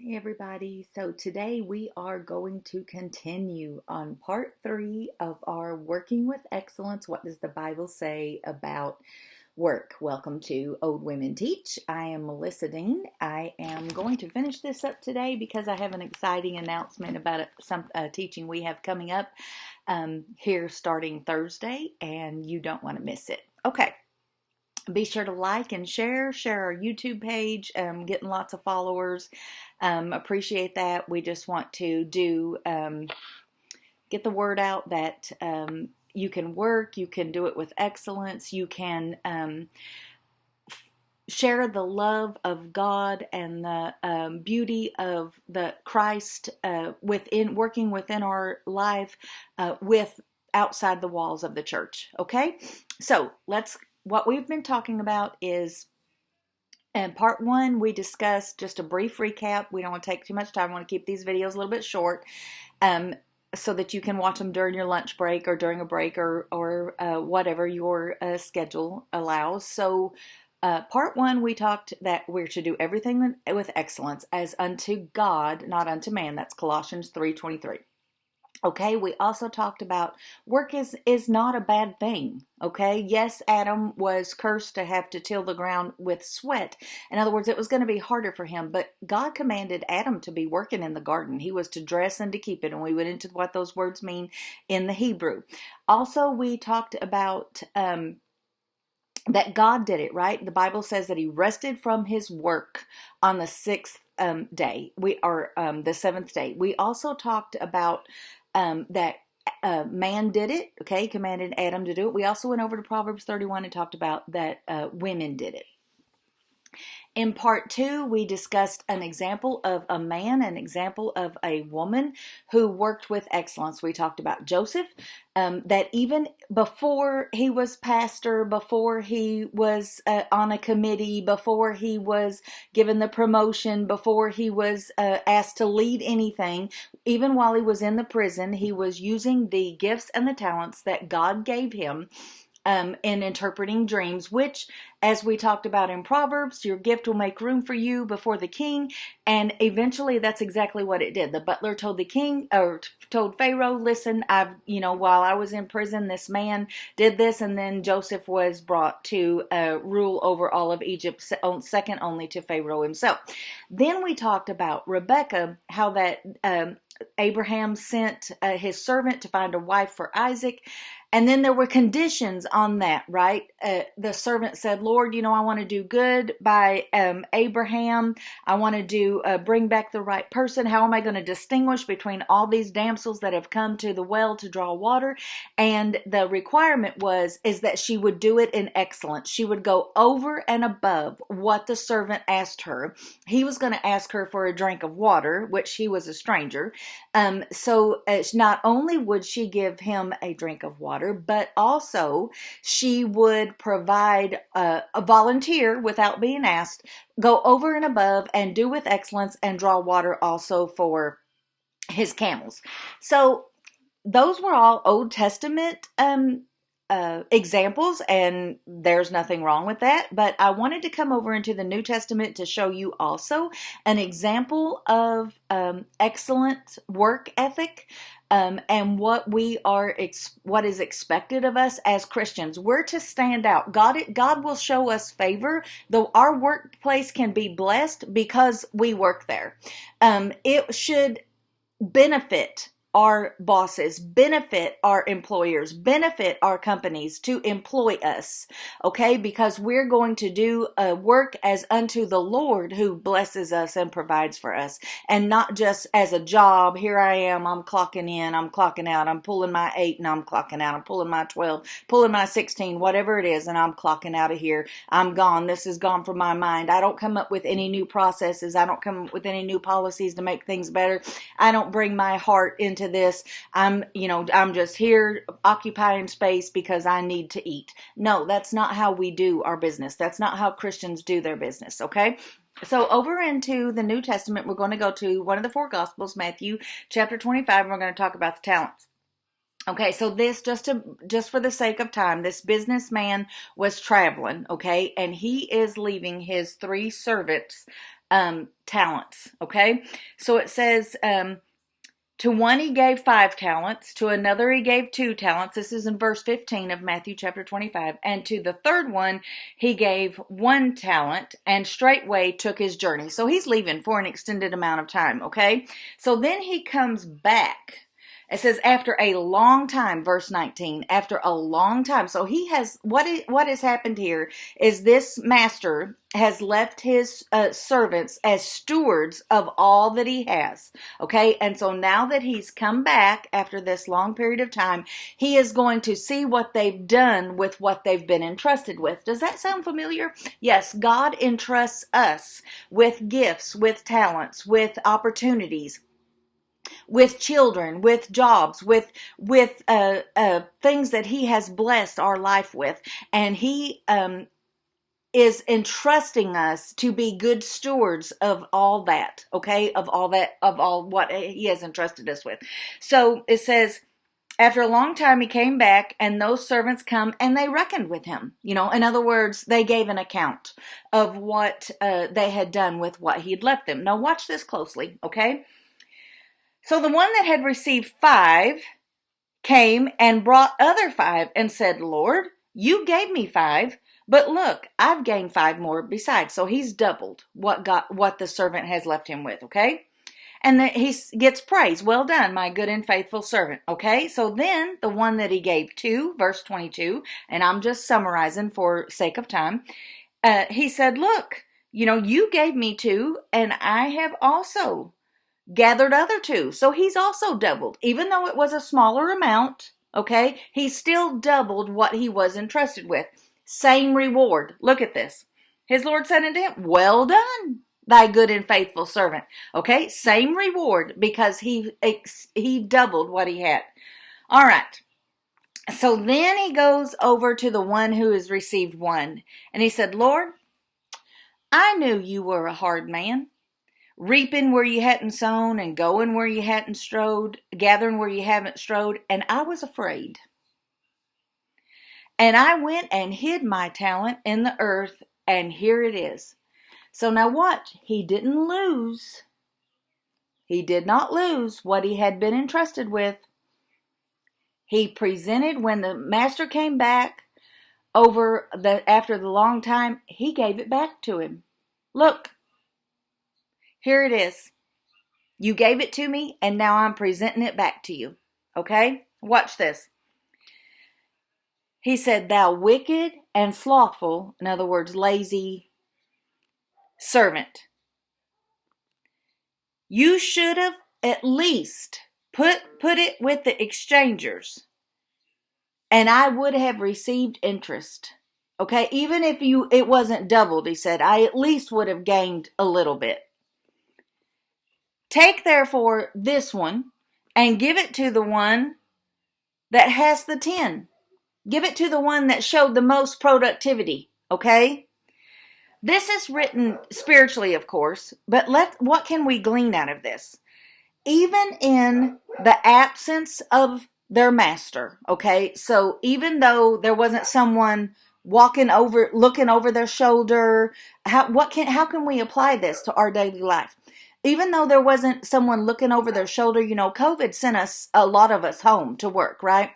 Hey everybody, so today we are going to continue on part 3 of our Working with Excellence. What does the Bible say about work? Welcome to Old Women Teach. I am Melissa Dean. I am going to finish this up today because I have an exciting announcement about some teaching we have coming up here starting Thursday, and you don't want to miss it. Okay. Be sure to like and share our YouTube page. Getting lots of followers. Appreciate that. We just want to get the word out that you can work, you can do it with excellence, you can share the love of God and the beauty of the Christ working within our life with outside the walls of the church. Okay, so what we've been talking about is, in part 1, we discussed just a brief recap. We don't want to take too much time. I want to keep these videos a little bit short so that you can watch them during your lunch break or during a break or whatever your schedule allows. So part 1, we talked that we're to do everything with excellence as unto God, not unto man. That's Colossians 3:23. Okay, we also talked about work is not a bad thing. Okay, yes, Adam was cursed to have to till the ground with sweat. In other words, it was going to be harder for him, but God commanded Adam to be working in the garden. He was to dress and to keep it, and we went into what those words mean in the Hebrew. Also, we talked about that God did it, right? The Bible says that he rested from his work on the 6th day. The 7th day. We also talked about that man did it, okay, commanded Adam to do it. We also went over to Proverbs 31 and talked about that women did it. In part 2, we discussed an example of a man, an example of a woman who worked with excellence. We talked about Joseph, that even before he was pastor, before he was on a committee, before he was given the promotion, before he was asked to lead anything, even while he was in the prison, he was using the gifts and the talents that God gave him in interpreting dreams, which, as we talked about in Proverbs, your gift will make room for you before the king. And eventually that's exactly what it did. The butler told the king, or told Pharaoh, listen, while I was in prison, this man did this. And then Joseph was brought to rule over all of Egypt, second only to Pharaoh himself. Then we talked about Rebekah, how that Abraham sent his servant to find a wife for Isaac. And then there were conditions on that, right? The servant said, Lord, I want to do good by Abraham. I want to bring back the right person. How am I going to distinguish between all these damsels that have come to the well to draw water? And the requirement is that she would do it in excellence. She would go over and above what the servant asked her. He was going to ask her for a drink of water, which he was a stranger. So not only would she give him a drink of water, but also she would provide a volunteer without being asked, go over and above and do with excellence and draw water also for his camels. So those were all Old Testament examples, and there's nothing wrong with that. But I wanted to come over into the New Testament to show you also an example of excellent work ethic. And what is expected of us as Christians. We're to stand out. God will show us favor, though our workplace can be blessed because we work there. It should benefit our bosses, benefit our employers, benefit our companies to employ us, okay? Because we're going to do work as unto the Lord who blesses us and provides for us, and not just as a job. Here I am, I'm clocking in, I'm clocking out, I'm pulling my 8 and I'm clocking out, I'm pulling my 12, pulling my 16, whatever it is, and I'm clocking out of here. I'm gone. This is gone from my mind. I don't come up with any new processes. I don't come up with any new policies to make things better. I don't bring my heart into this. I'm just here occupying space because I need to eat. No, that's not how we do our business. That's not how Christians do their business, okay? So over into the New Testament, we're going to go to one of the 4 Gospels, Matthew chapter 25, and we're going to talk about the talents. Okay, so this, just for the sake of time, this businessman was traveling, okay, and he is leaving his 3 servants talents. Okay, so it says, to one he gave 5 talents, to another he gave 2 talents. This is in verse 15 of Matthew chapter 25. And to the third one he gave 1 talent, and straightway took his journey. So he's leaving for an extended amount of time, okay? So then he comes back. It says after a long time, verse 19, after a long time. So he has, what has happened here is this master has left his servants as stewards of all that he has. Okay. And so now that he's come back after this long period of time, he is going to see what they've done with what they've been entrusted with. Does that sound familiar? Yes. God entrusts us with gifts, with talents, with opportunities, with children, with jobs, with things that he has blessed our life with. And he is entrusting us to be good stewards of all that, okay? Of all what he has entrusted us with. So it says, after a long time he came back, and those servants come and they reckoned with him. In other words, they gave an account of what they had done with what he had left them. Now watch this closely, okay? So the one that had received 5 came and brought other 5 and said, Lord, you gave me 5, but look, I've gained 5 more besides. So he's doubled what the servant has left him with, okay? And then he gets praise. Well done, my good and faithful servant, okay? So then the one that he gave 2, verse 22, and I'm just summarizing for sake of time, he said, look, you gave me 2, and I have also gathered other 2. So he's also doubled. Even though it was a smaller amount, okay, he still doubled what he was entrusted with. Same reward. Look at this. His Lord said unto him, well done, thy good and faithful servant. Okay, same reward because he doubled what he had. All right. So then he goes over to the one who has received 1. And he said, Lord, I knew you were a hard man, reaping where you hadn't sown and going where you hadn't strode, gathering where you haven't strode, and I was afraid. And I went and hid my talent in the earth, and here it is. So now watch, he didn't lose. He did not lose what he had been entrusted with. He presented, when the master came back after the long time, he gave it back to him. Look. Here it is. You gave it to me, and now I'm presenting it back to you. Okay? Watch this. He said, thou wicked and slothful, in other words, lazy servant. You should have at least put it with the exchangers, and I would have received interest. Okay? Even if it wasn't doubled, he said, I at least would have gained a little bit. Take therefore this one and give it to the one that has the 10. Give it to the one that showed the most productivity, okay? This is written spiritually, of course, but what can we glean out of this? Even in the absence of their master, okay? So even though there wasn't someone looking over their shoulder, how can we apply this to our daily life? Even though there wasn't someone looking over their shoulder, COVID sent a lot of us home to work, right?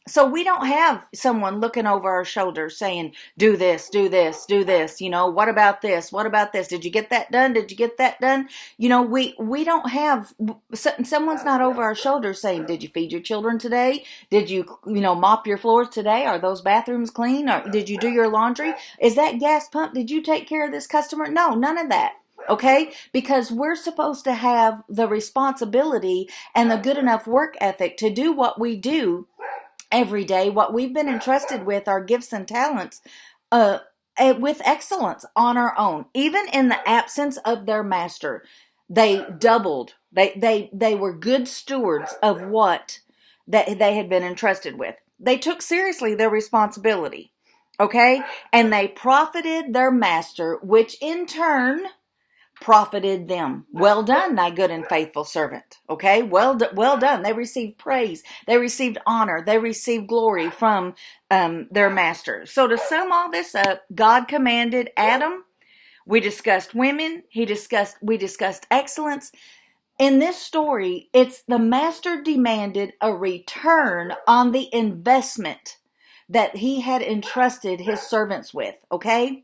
So we don't have someone looking over our shoulder saying, do this, do this, do this. What about this? What about this? Did you get that done? Did you get that done? We don't have, someone's not over our shoulder saying, did you feed your children today? Did you, mop your floors today? Are those bathrooms clean? Or did you do your laundry? Is that gas pump? Did you take care of this customer? No, none of that. Okay? Because we're supposed to have the responsibility and the good enough work ethic to do what we do every day, what we've been entrusted with, our gifts and talents, with excellence on our own. Even in the absence of their master, they doubled. They were good stewards of what that they had been entrusted with. They took seriously their responsibility. Okay? And they profited their master, which in turn profited them. Well done, thy good and faithful servant. Okay, well done. They received praise. They received honor. They received glory from their master. So to sum all this up, God commanded Adam We discussed women. We discussed excellence. In this story, it's the master demanded a return on the investment that he had entrusted his servants with, okay?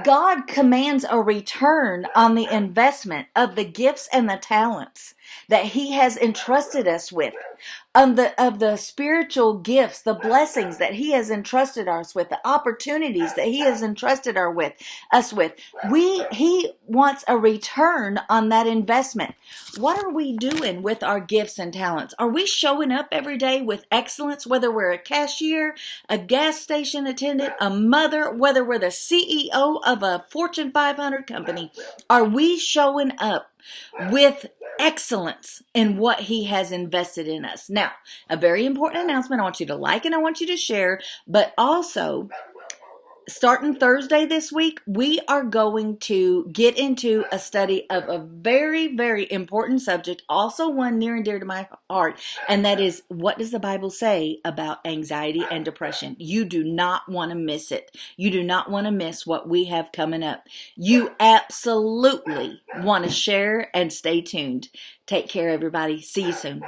God commands a return on the investment of the gifts and the talents that he has entrusted us with, of the spiritual gifts, the blessings that he has entrusted us with, the opportunities that he has entrusted us with. He wants a return on that investment. What are we doing with our gifts and talents? Are we showing up every day with excellence, whether we're a cashier, a gas station attendant, a mother, whether we're the CEO of a Fortune 500 company? Are we showing up with excellence in what he has invested in us? Now, a very important announcement. I want you to like and I want you to share, but also starting Thursday this week, we are going to get into a study of a very, very important subject, also one near and dear to my heart, and that is, what does the Bible say about anxiety and depression? You do not want to miss it. You do not want to miss what we have coming up. You absolutely want to share and stay tuned. Take care, everybody. See you soon.